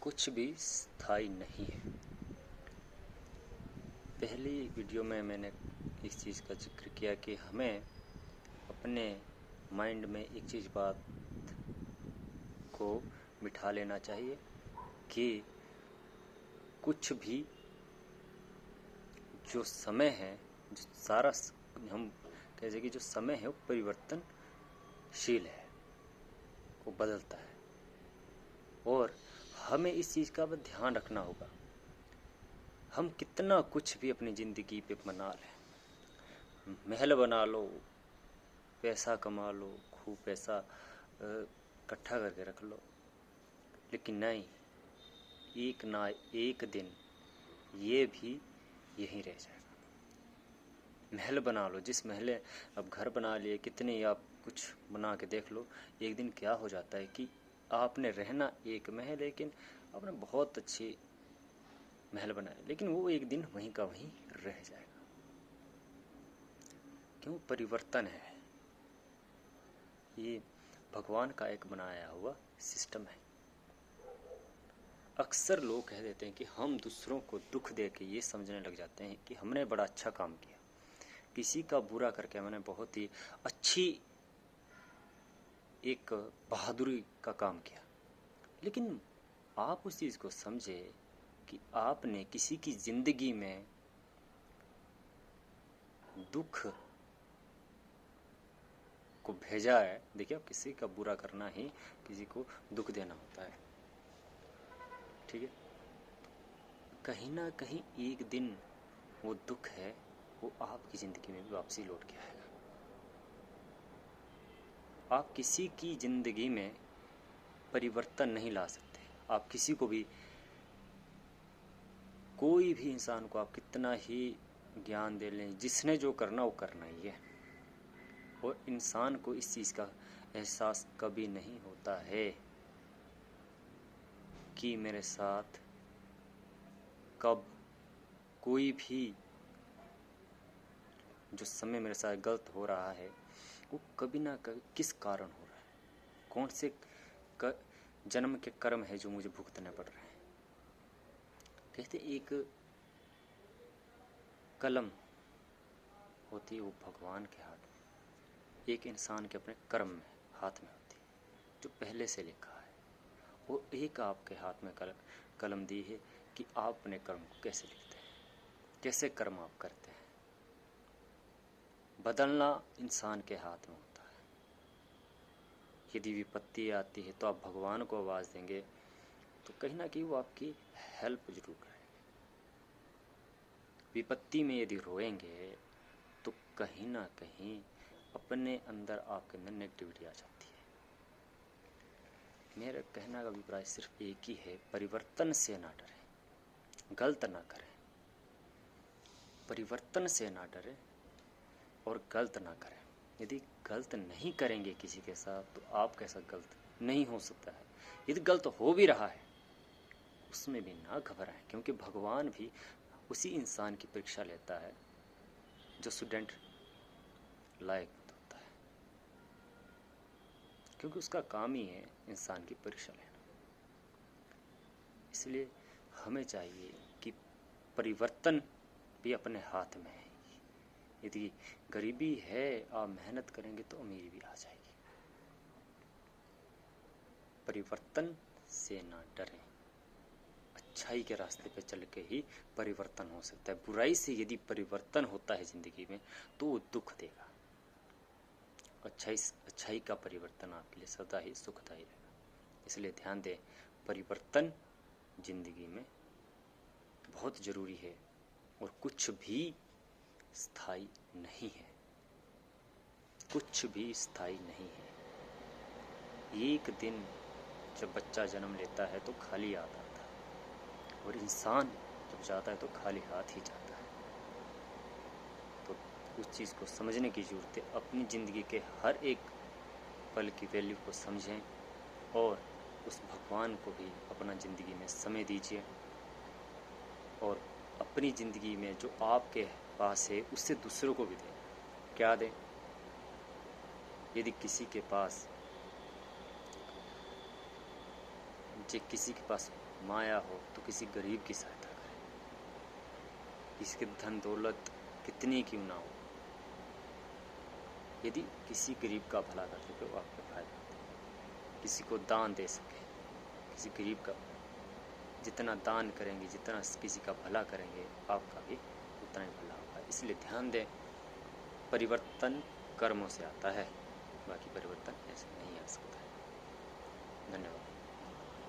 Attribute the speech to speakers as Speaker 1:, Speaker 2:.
Speaker 1: कुछ भी स्थायी नहीं है। पहली वीडियो में मैंने इस चीज़ का जिक्र किया कि हमें अपने माइंड में एक चीज़ बात को बिठा लेना चाहिए कि कुछ भी जो समय है, जो सारा हम कहते कि जो समय है वो परिवर्तनशील है, वो बदलता है और हमें इस चीज़ का ध्यान रखना होगा। हम कितना कुछ भी अपनी ज़िंदगी पे बना लें, महल बना लो, पैसा कमा लो, खूब पैसा इकट्ठा करके रख लो, लेकिन नहीं, एक ना एक दिन ये भी यहीं रह जाएगा। महल बना लो, जिस महल अब घर बना लिए, कितने आप कुछ बना के देख लो, एक दिन क्या हो जाता है कि आपने रहना एक में है, लेकिन आपने बहुत अच्छी महल बनाए, लेकिन वो एक दिन वहीं का वहीं रह जाएगा। क्यों? परिवर्तन है। ये भगवान का एक बनाया हुआ सिस्टम है। अक्सर लोग कह देते हैं कि हम दूसरों को दुख दे के ये समझने लग जाते हैं कि हमने बड़ा अच्छा काम किया, किसी का बुरा करके मैंने बहुत ही अच्छी एक बहादुरी का काम किया। लेकिन आप उस चीज़ को समझे कि आपने किसी की जिंदगी में दुख को भेजा है। देखिए, किसी का बुरा करना ही किसी को दुख देना होता है, ठीक है। कहीं ना कहीं एक दिन वो दुख है वो आपकी ज़िंदगी में भी वापसी लौट के आएगा। आप किसी की ज़िंदगी में परिवर्तन नहीं ला सकते। आप किसी को भी, कोई भी इंसान को आप कितना ही ज्ञान दे लें, जिसने जो करना वो करना ही है, और इंसान को इस चीज़ का एहसास कभी नहीं होता है कि मेरे साथ कब कोई भी जो समय मेरे साथ गलत हो रहा है वो कभी ना कभी किस कारण हो रहा है, कौन से जन्म के कर्म है जो मुझे भुगतने पड़ रहे हैं। कहते एक कलम होती है वो भगवान के हाथ में, एक इंसान के अपने कर्म में हाथ में होती है जो पहले से लिखा है। वो एक आपके हाथ में कलम दी है कि आप अपने कर्म को कैसे लिखते हैं, कैसे कर्म आप करते हैं। बदलना इंसान के हाथ में होता है। यदि विपत्ति आती है तो आप भगवान को आवाज़ देंगे तो कहीं ना कहीं वो आपकी हेल्प जरूर करेंगे। विपत्ति में यदि रोएंगे तो कहीं ना कहीं अपने अंदर, आपके अंदर नेगेटिविटी आ जाती है। मेरा कहना का अभिप्राय सिर्फ एक ही है, परिवर्तन से ना डरें, गलत ना करें। परिवर्तन से ना डरें और गलत ना करें। यदि गलत नहीं करेंगे किसी के साथ तो आपके साथ गलत नहीं हो सकता है। यदि गलत हो भी रहा है उसमें भी ना घबराएं, क्योंकि भगवान भी उसी इंसान की परीक्षा लेता है जो स्टूडेंट लायक होता है, क्योंकि उसका काम ही है इंसान की परीक्षा लेना। इसलिए हमें चाहिए कि परिवर्तन भी अपने हाथ में है। यदि गरीबी है, आप मेहनत करेंगे तो अमीरी भी आ जाएगी। परिवर्तन से ना डरें। अच्छाई के रास्ते पे चल के ही परिवर्तन हो सकता है। बुराई से यदि परिवर्तन होता है जिंदगी में तो वो दुख देगा। अच्छाई का परिवर्तन आपके लिए सदा ही सुखदायी रहेगा। इसलिए ध्यान दें, परिवर्तन जिंदगी में बहुत जरूरी है और कुछ भी स्थायी नहीं है। कुछ भी स्थायी नहीं है। एक दिन जब बच्चा जन्म लेता है तो खाली आता था, और इंसान जब जाता है तो खाली हाथ ही जाता है। तो उस चीज़ को समझने की ज़रूरत है। अपनी ज़िंदगी के हर एक पल की वैल्यू को समझें और उस भगवान को भी अपना ज़िंदगी में समय दीजिए, और अपनी ज़िंदगी में जो आपके पास है उससे दूसरों को भी दें। क्या दें? यदि किसी के पास जे किसी के पास माया हो तो किसी गरीब की सहायता करें, किसी के धन दौलत कितनी क्यों ना हो, यदि किसी गरीब का भला कर सके वो आपके फायदा है। किसी को दान दे सके, किसी गरीब का जितना दान करेंगे, जितना किसी का भला करेंगे, आपका भी उतना ही भला होगा। इसलिए ध्यान दें, परिवर्तन कर्मों से आता है, बाकी परिवर्तन ऐसे नहीं आ सकता है। धन्यवाद।